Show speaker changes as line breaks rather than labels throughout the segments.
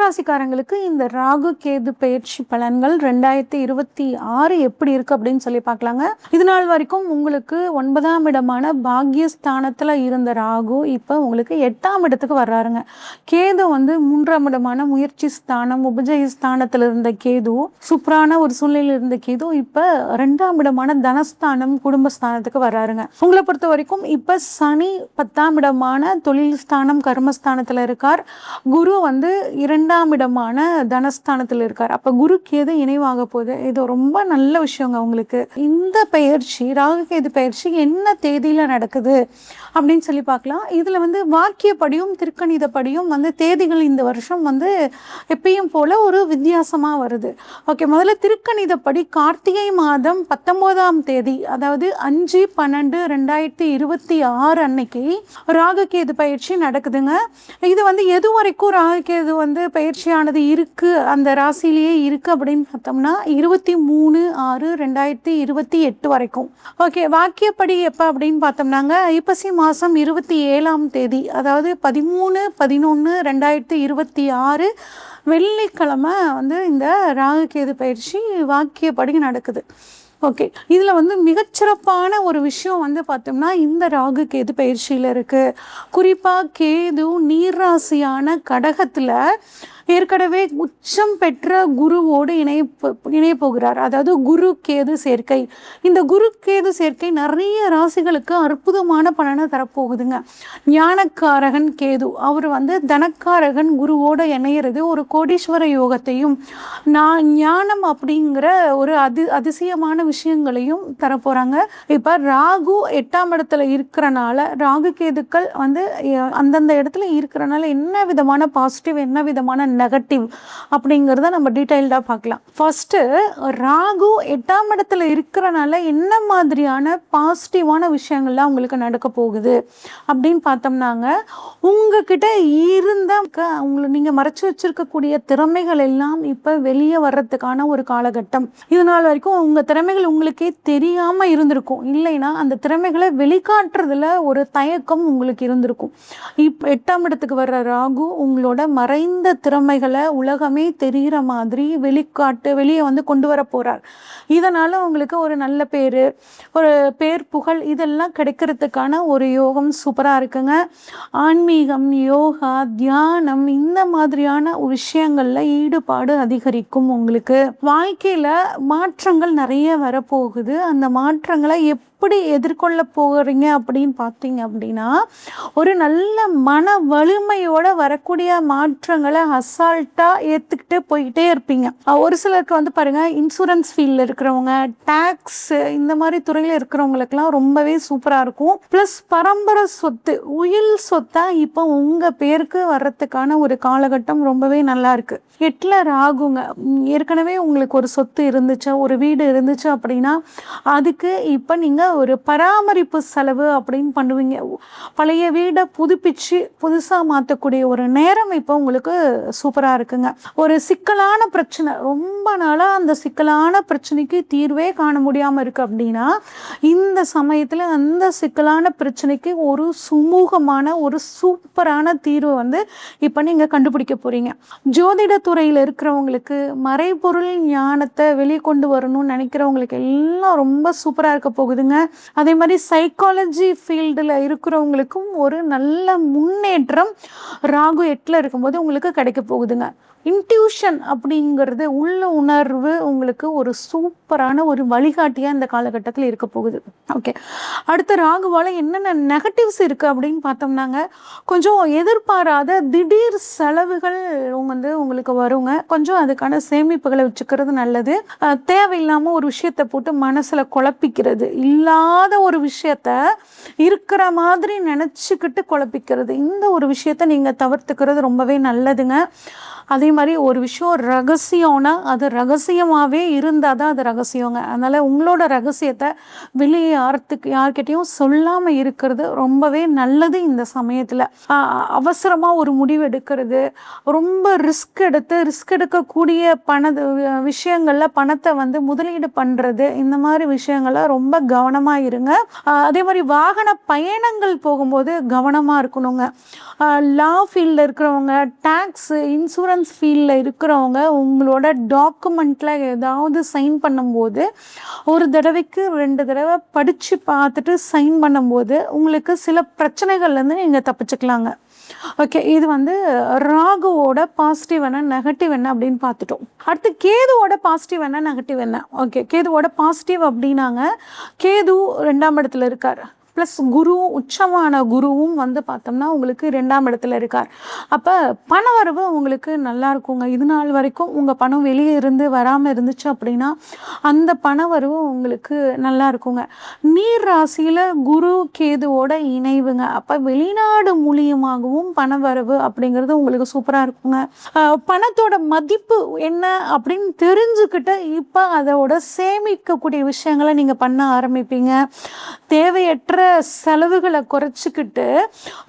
ராசிக்காரங்களுக்கு இந்த ராகு கேது பயிற்சி பலன்கள் 2026 எப்படி இருக்கு அப்படின்னு சொல்லி பார்க்கலாங்க. இது நாள் வரைக்கும் உங்களுக்கு 9ஆம் இடமான பாக்யஸ்தானத்துல இருந்த ராகு இப்ப உங்களுக்கு 8ஆம் இடத்துக்கு வர்றாருங்க. கேது வந்து 3ஆம் இடமான முயற்சி ஸ்தானம் உபஜய ஸ்தானத்துல இருந்த கேது, சூப்பரான ஒரு சூழ்நிலையில் இருந்த கேது இப்ப 2ஆம் இடமான தனஸ்தானம் குடும்பஸ்தானத்துக்கு வர்றாருங்க. உங்களை பொறுத்த வரைக்கும் இப்ப சனி 10ஆம் இடமான தொழில் ஸ்தானம் கர்மஸ்தானத்துல இருக்கார். குரு வந்து 2ஆம் இடமான தனஸ்தானத்தில் இருக்கார். அப்ப குரு கேது இணைவாக போகுது. இது ரொம்ப நல்ல விஷயங்க. உங்களுக்கு இந்த பயிற்சி ராகு கேது பயிற்சி என்ன தேதியில நடக்குது அப்படின்னு சொல்லி பார்க்கலாம். இதுல வந்து வாக்கியப்படியும் திருக்கணிதப்படியும் வந்து தேதிகள் இந்த வருஷம் வந்து எப்பயும் போல ஒரு வித்தியாசமா வருது. ஓகே, முதல்ல திருக்கணிதப்படி கார்த்திகை மாதம் 19ஆம் தேதி, அதாவது 5/12/2026 அன்னைக்கு ராகு கேது பயிற்சி நடக்குதுங்க. இது வந்து எது வரைக்கும் ராகு கேது வந்து பயிற்சியானது இருக்கு, அந்த ராசியிலேயே இருக்கு அப்படின்னு பார்த்தோம்னா 23/6/2028 வரைக்கும். ஓகே, வாக்கியப்படி எப்போ அப்படின்னு பார்த்தோம்னாங்க ஐப்பசி மாதம் 27ஆம் தேதி, அதாவது 13/11/2026 வெள்ளிக்கிழமை வந்து இந்த ராகு கேது பயிற்சி வாக்கியப்படி நடக்குது. ஓகே, இதில் வந்து மிகச்சிறப்பான ஒரு விஷயம் வந்து பார்த்தோம்னா இந்த ராகு கேது பயிற்சியில் இருக்குது. குறிப்பாக கேது நீர்ராசியான கடகத்தில் ஏற்கனவே உச்சம் பெற்ற குருவோடு இணைய போகிறார். அதாவது குரு கேது சேர்க்கை. இந்த குரு கேது சேர்க்கை நிறைய ராசிகளுக்கு அற்புதமான பலனை தரப்போகுதுங்க. ஞானக்காரகன் கேது, அவர் வந்து தனக்காரகன் குருவோடு இணையிறது ஒரு கோடீஸ்வர யோகத்தையும் ஞானம் அப்படிங்கிற ஒரு அதிசயமான விஷயங்களையும் தரப்போகிறாங்க. இப்போ ராகு 8ஆம் இடத்துல இருக்கிறனால ராகு கேதுக்கள் வந்து அந்தந்த இடத்துல இருக்கிறனால என்ன விதமான பாசிட்டிவ் என்ன விதமான நெகட்டிவ் அப்படிங்கிறத நம்ம டீட்டெயில்டாக பார்க்கலாம். ஃபர்ஸ்ட்டு ராகு 8ஆம் இடத்துல இருக்கிறனால என்ன மாதிரியான பாசிட்டிவான விஷயங்கள்லாம் உங்களுக்கு நடக்க போகுது அப்படின்னு பார்த்தோம்னாங்க, உங்ககிட்ட இருந்த உங்களை நீங்கள் மறைச்சி வச்சிருக்கக்கூடிய திறமைகள் எல்லாம் இப்போ வெளியே வர்றதுக்கான ஒரு காலகட்டம். இது நாள் வரைக்கும் உங்கள் திறமைகள் உங்களுக்கே தெரியாமல் இருந்திருக்கும். இல்லைன்னா அந்த திறமைகளை வெளிக்காட்டுறதுல ஒரு தயக்கம் உங்களுக்கு இருந்திருக்கும். இப்போ 8ஆம் இடத்துக்கு வர்ற ராகு உங்களோட மறைந்த திறமைகளை உலகமே தெரிகிற மாதிரி வெளியே வந்து கொண்டு வர போகிறார். இதனால் உங்களுக்கு ஒரு நல்ல பேர், ஒரு பேர் புகழ் இதெல்லாம் கிடைக்கிறதுக்கான ஒரு யோகம் சூப்பராக இருக்குங்க. ஆன்மீகம், யோகா, தியானம் இந்த மாதிரியான விஷயங்களில் ஈடுபாடு அதிகரிக்கும். உங்களுக்கு வாழ்க்கையில் மாற்றங்கள் நிறைய வரப்போகுது. அந்த மாற்றங்களை எப்படி எதிர்கொள்ள போகிறீங்க அப்படின்னு பார்த்தீங்க அப்படின்னா, ஒரு நல்ல மன வலிமையோட வரக்கூடிய மாற்றங்களை அசால்ட்டாக ஏற்றுக்கிட்டு போய்கிட்டே இருப்பீங்க. ஒரு சிலருக்கு வந்து பாருங்கள், இன்சூரன்ஸ் ஃபீல்டில் இருக்கிறவங்க, டேக்ஸ் இந்த மாதிரி துறையில் இருக்கிறவங்களுக்கெல்லாம் ரொம்பவே சூப்பராக இருக்கும். ப்ளஸ் பரம்பரை சொத்து, உயில் சொத்தாக இப்போ உங்கள் பேருக்கு வர்றதுக்கான ஒரு காலகட்டம் ரொம்பவே நல்லா இருக்குது. 8ல் ராகுங்க. ஏற்கனவே உங்களுக்கு ஒரு சொத்து இருந்துச்சு, ஒரு வீடு இருந்துச்சு அப்படின்னா அதுக்கு இப்போ நீங்கள் ஒரு பராமரிப்பு செலவு அப்படின்னு பண்ணுவீங்க. பழைய வீடை புதுப்பிச்சு புதுசாக மாற்றக்கூடிய ஒரு நேரம் இப்போ உங்களுக்கு சூப்பராக இருக்குங்க. ஒரு சிக்கலான பிரச்சனை, ரொம்ப நாளாக அந்த சிக்கலான பிரச்சனைக்கு தீர்வே காண முடியாமல் இருக்குது அப்படின்னா இந்த சமயத்தில் அந்த சிக்கலான பிரச்சனைக்கு ஒரு சுமூகமான ஒரு சூப்பரான தீர்வு வந்து இப்போ நீங்கள் கண்டுபிடிக்க போகிறீங்க. ஜோதிட துறையில் இருக்கிறவங்களுக்கு, மறைபொருள் ஞானத்தை வெளிக்கொண்டு வரணும்னு நினைக்கிறவங்களுக்கு எல்லாம் ரொம்ப சூப்பராக இருக்க போகுதுங்க. அதே மாதிரி சைக்காலஜி ஃபீல்டில் இருக்கிறவங்களுக்கும் ஒரு நல்ல முன்னேற்றம் ராகு 8ல் இருக்கும்போது உங்களுக்கு கிடைக்க போகுதுங்க. இன்ட்யூஷன் அப்படிங்கிறது உள்ள உணர்வு உங்களுக்கு ஒரு சூப்பரான ஒரு வழிகாட்டியாக இந்த காலகட்டத்தில் இருக்க போகுது. ஓகே, அடுத்த ராகுவால் என்னென்ன நெகட்டிவ்ஸ் இருக்குது அப்படின்னு பார்த்தோம்னாங்க, கொஞ்சம் எதிர்பாராத திடீர் செலவுகள் வந்து உங்களுக்கு வருங்க. கொஞ்சம் அதுக்கான சேமிப்புகளை வச்சுக்கிறது நல்லது. தேவையில்லாமல் ஒரு விஷயத்தை போட்டு மனசில் குழப்பிக்கிறது, இல்லாத ஒரு விஷயத்த இருக்கிற மாதிரி நினச்சிக்கிட்டு குழப்பிக்கிறது, இந்த ஒரு விஷயத்த நீங்கள் தவிர்த்துக்கிறது ரொம்பவே நல்லதுங்க. அதே மாதிரி ஒரு விஷயம் ரகசியம்னா அது ரகசியமாகவே இருந்தால் தான் அது ரகசியங்க. அதனால் உங்களோட ரகசியத்தை வெளியே யார்கிட்டையும் சொல்லாமல் இருக்கிறது ரொம்பவே நல்லது. இந்த சமயத்தில் அவசரமாக ஒரு முடிவு எடுக்கிறது, ரொம்ப ரிஸ்க் எடுக்கக்கூடிய விஷயங்களில் பணத்தை வந்து முதலீடு பண்ணுறது, இந்த மாதிரி விஷயங்களை ரொம்ப கவனமாக இருங்க. அதே மாதிரி வாகன பயணங்கள் போகும்போது கவனமாக இருக்கணுங்க. லா ஃபீல்டில் இருக்கிறவங்க, டேக்ஸு, இன்சூரன்ஸ் ஃபைனான்ஸ் ஃபீல்டில் இருக்கிறவங்க உங்களோட டாக்குமெண்ட்டில் ஏதாவது சைன் பண்ணும்போது ஒரு தடவைக்கு 2 தடவை படித்து பார்த்துட்டு சைன் பண்ணும்போது உங்களுக்கு சில பிரச்சனைகள்லேருந்து நீங்கள் தப்பிச்சுக்கலாங்க. ஓகே, இது வந்து ராகுவோட பாசிட்டிவ் என்ன நெகட்டிவ் என்ன அப்படின்னு பார்த்துட்டோம். அடுத்து கேதுவோட பாசிட்டிவ் என்ன நெகட்டிவ் என்ன. ஓகே, கேதுவோட பாசிட்டிவ் அப்படின்னாங்க, கேது 2ஆம் இடத்துல இருக்கார். ப்ளஸ் குரு, உச்சமான குருவும் வந்து பார்த்தோம்னா உங்களுக்கு 2ஆம் இடத்துல இருக்கார். அப்போ பண வரவு உங்களுக்கு நல்லா இருக்குங்க. இது நாள் வரைக்கும் உங்கள் பணம் வெளியே இருந்து வராமல் இருந்துச்சு அப்படின்னா அந்த பண வரவு உங்களுக்கு நல்லா இருக்குங்க. நீர் ராசியில் குரு கேதுவோட இணைவுங்க. அப்போ வெளிநாடு மூலியமாகவும் பண வரவு அப்படிங்கிறது உங்களுக்கு சூப்பராக இருக்குங்க. பணத்தோட மதிப்பு என்ன அப்படின்னு தெரிஞ்சுக்கிட்டு இப்போ அதோட சேமிக்கக்கூடிய விஷயங்களை நீங்கள் பண்ண ஆரம்பிப்பீங்க. தேவையற்ற செலவுகளை குறைச்சிக்கிட்டு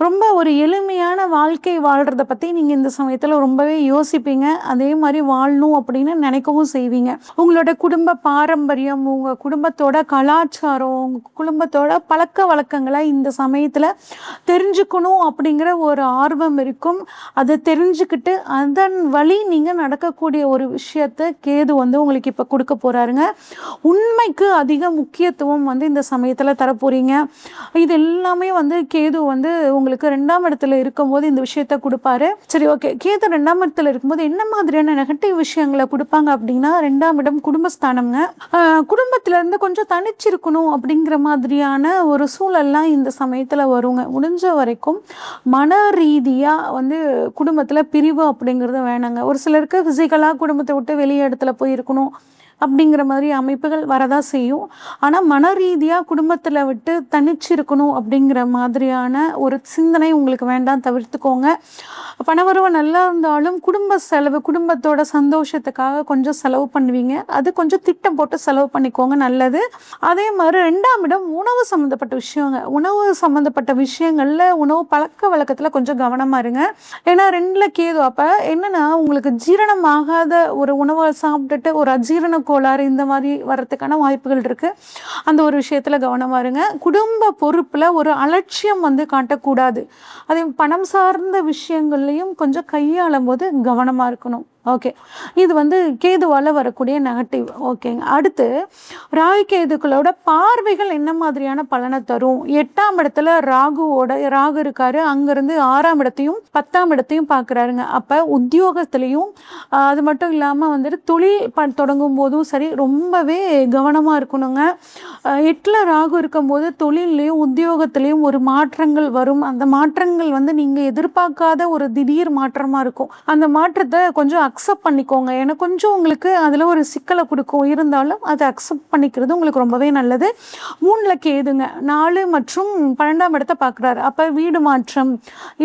ரொம்ப ஒரு எளிமையான வாழ்க்கை வாழ்கிறத பற்றி நீங்கள் இந்த சமயத்தில் ரொம்பவே யோசிப்பீங்க. அதே மாதிரி வாழணும் அப்படின்னு நினைக்கவும் செய்வீங்க. உங்களோட குடும்ப பாரம்பரியம், உங்கள் குடும்பத்தோட கலாச்சாரம், உங்கள் குடும்பத்தோட பழக்க வழக்கங்களை இந்த சமயத்தில் தெரிஞ்சுக்கணும் அப்படிங்கிற ஒரு ஆர்வம் இருக்கும். அதை தெரிஞ்சுக்கிட்டு அதன் வழி நீங்கள் நடக்கக்கூடிய ஒரு விஷயத்தை கேது வந்து உங்களுக்கு இப்போ கொடுக்க போகிறாருங்க. உண்மைக்கு அதிக முக்கியத்துவம் வந்து இந்த சமயத்தில் தரப்போறீங்க. இது எல்லாமே வந்து கேது வந்து உங்களுக்கு 2ஆம் இடத்துல இருக்கும்போது இந்த விஷயத்த கொடுப்பாரு. சரி, ஓகே, கேது 2ஆம் இடத்துல இருக்கும்போது என்ன மாதிரியான நெகட்டிவ் விஷயங்களை கொடுப்பாங்க அப்படின்னா, 2ஆம் இடம் குடும்பஸ்தானம்ங்க. குடும்பத்துல இருந்து கொஞ்சம் தனிச்சிருக்கணும் அப்படிங்கிற மாதிரியான ஒரு சூழல்லாம் இந்த சமயத்துல வருங்க. முடிஞ்ச வரைக்கும் மன ரீதியா வந்து குடும்பத்துல பிரிவு அப்படிங்கிறது வேணாங்க. ஒரு சிலருக்கு பிசிக்கலாக குடும்பத்தை விட்டு வெளியே இடத்துல போய் இருக்கணும் அப்படிங்கிற மாதிரி அமைப்புகள் வரதான் செய்யும். ஆனால் மன ரீதியாக குடும்பத்தில் விட்டு தனிச்சிருக்கணும் அப்படிங்கிற மாதிரியான ஒரு சிந்தனை உங்களுக்கு வேண்டாம், தவிர்த்துக்கோங்க. பணவரவு நல்லா இருந்தாலும் குடும்ப செலவு, குடும்பத்தோட சந்தோஷத்துக்காக கொஞ்சம் செலவு பண்ணுவீங்க. அது கொஞ்சம் திட்டம் போட்டு செலவு பண்ணிக்கோங்க, நல்லது. அதே மாதிரி 2ஆம் இடம் உணவு சம்மந்தப்பட்ட விஷயங்க. உணவு சம்மந்தப்பட்ட விஷயங்களில் உணவு பழக்க வழக்கத்தில் கொஞ்சம் கவனமாக இருங்க. ஏன்னா 2ல் கேது. அப்போ என்னென்னா உங்களுக்கு ஜீரணமாகாத ஒரு உணவை சாப்பிட்டுட்டு ஒரு அஜீரண கோளாறு இந்த மாதிரி வர்றதுக்கான வாய்ப்புகள் இருக்குது. அந்த ஒரு விஷயத்தில் கவனமாக இருங்க. குடும்ப பொறுப்பில் ஒரு அலட்சியம் வந்து காட்டக்கூடாது. அதே பணம் சார்ந்த விஷயங்கள்லையும் கொஞ்சம் கையாளும் போது கவனமாக இருக்கணும். ஓகே, இது வந்து கேதுவால் வரக்கூடிய நெகட்டிவ். ஓகேங்க. அடுத்து ராகு கேதுக்களோட பார்வைகள் என்ன மாதிரியான பலனை தரும். 8ஆம் இடத்துல ராகு இருக்காரு. அங்கேருந்து 6ஆம் இடத்தையும் 10ஆம் இடத்தையும் பார்க்குறாருங்க. அப்போ உத்தியோகத்துலேயும் அது மட்டும் இல்லாமல் வந்துட்டு தொழில் தொடங்கும் போதும் சரி ரொம்பவே கவனமாக இருக்கணுங்க. 8ல் ராகு இருக்கும்போது தொழிலையும் உத்தியோகத்துலேயும் ஒரு மாற்றங்கள் வரும். அந்த மாற்றங்கள் வந்து நீங்கள் எதிர்பார்க்காத ஒரு திடீர் மாற்றமாக இருக்கும். அந்த மாற்றத்தை கொஞ்சம் அக்செப்ட் பண்ணிக்கோங்க. ஏன்னா கொஞ்சம் உங்களுக்கு அதில் ஒரு சிக்கலை கொடுக்கும். இருந்தாலும் அதை அக்செப்ட் பண்ணிக்கிறது உங்களுக்கு ரொம்பவே நல்லது. 3ல் கேதுங்க 4 மற்றும் 12ஆம் இடத்தை பார்க்குறாரு. அப்போ வீடு மாற்றம்,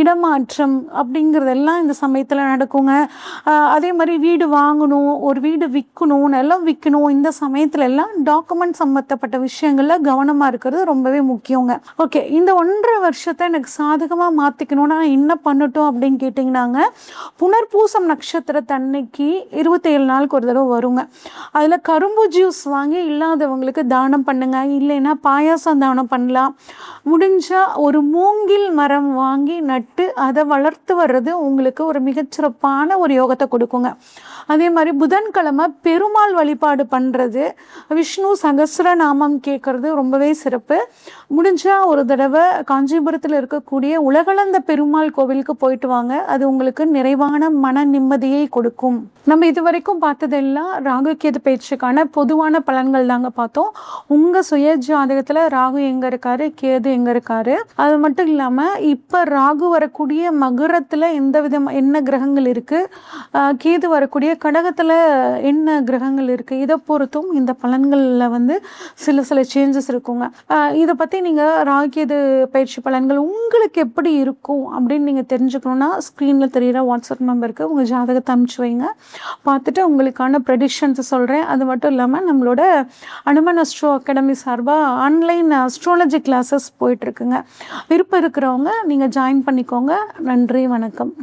இடமாற்றம் அப்படிங்கிறதெல்லாம் இந்த சமயத்தில் நடக்குங்க. அதே மாதிரி வீடு வாங்கணும், ஒரு வீடு விற்கணும், நிலம் விற்கணும். இந்த சமயத்துல எல்லாம் டாக்குமெண்ட் சம்மந்தப்பட்ட விஷயங்களில் கவனமாக இருக்கிறது ரொம்பவே முக்கியங்க. ஓகே, இந்த 1.5 வருஷத்தை எனக்கு சாதகமாக மாற்றிக்கணும்னா என்ன பண்ணட்டும் அப்படின்னு கேட்டிங்கன்னாங்க, புனர்பூசம் நட்சத்திரத்தை அன்னைக்கு 27 நாளுக்கு ஒரு தடவை வருங்க. அதில் கரும்பு ஜூஸ் வாங்கி இல்லாதவங்களுக்கு தானம் பண்ணுங்க. இல்லைன்னா பாயாசம் தானம் பண்ணலாம். முடிஞ்சால் ஒரு மூங்கில் மரம் வாங்கி நட்டு அதை வளர்த்து வர்றது உங்களுக்கு ஒரு மிகச்சிறப்பான ஒரு யோகத்தை கொடுக்குங்க. அதே மாதிரி புதன்கிழமை பெருமாள் வழிபாடு பண்ணுறது, விஷ்ணு சகஸ்ரநாமம் கேட்குறது ரொம்பவே சிறப்பு. முடிஞ்சால் ஒரு தடவை காஞ்சிபுரத்தில் இருக்கக்கூடிய உலகளந்த பெருமாள் கோவிலுக்கு போயிட்டு வாங்க. அது உங்களுக்கு நிறைவான மன நிம்மதியை கொடுக்கும். நம்ம இது வரைக்கும் பார்த்ததெல்லாம் ராகு கேது பயிற்சிக்கான பொதுவான பலன்கள் தாங்க பார்த்தோம். உங்கள் சுய ஜாதகத்தில் ராகு எங்கே இருக்காரு, கேது எங்கே இருக்காரு, அது மட்டும் இல்லாமல் இப்போ ராகு வரக்கூடிய மகரத்தில் என்ன கிரகங்கள் இருக்குது, கேது வரக்கூடிய கடகத்தில் என்ன கிரகங்கள் இருக்குது, இதை பொறுத்தும் இந்த பலன்களில் வந்து சில சேஞ்சஸ் இருக்குங்க. இதை பற்றி நீங்கள் ராகு கேது பயிற்சி பலன்கள் உங்களுக்கு எப்படி இருக்கும் அப்படின்னு நீங்கள் தெரிஞ்சுக்கணுன்னா ஸ்க்ரீனில் தெரிகிற வாட்ஸ்அப் நம்பருக்கு உங்கள் ஜாதகத்தை அனுப்பிச்சு வைங்க. பார்த்துட்டு உங்களுக்கான ப்ரெடிக்ஷன்ஸ் சொல்கிறேன். அது மட்டும் இல்லாமல் நம்மளோட அனுமன் அஸ்ட்ரோ அகாடமி சார்பாக ஆன்லைன் அஸ்ட்ராலஜி கிளாஸஸ் போயிட்டுருக்குங்க. விருப்பம் இருக்கிறவங்க நீங்கள் ஜாயின் பண்ணிக்கோங்க. நன்றி, வணக்கம்.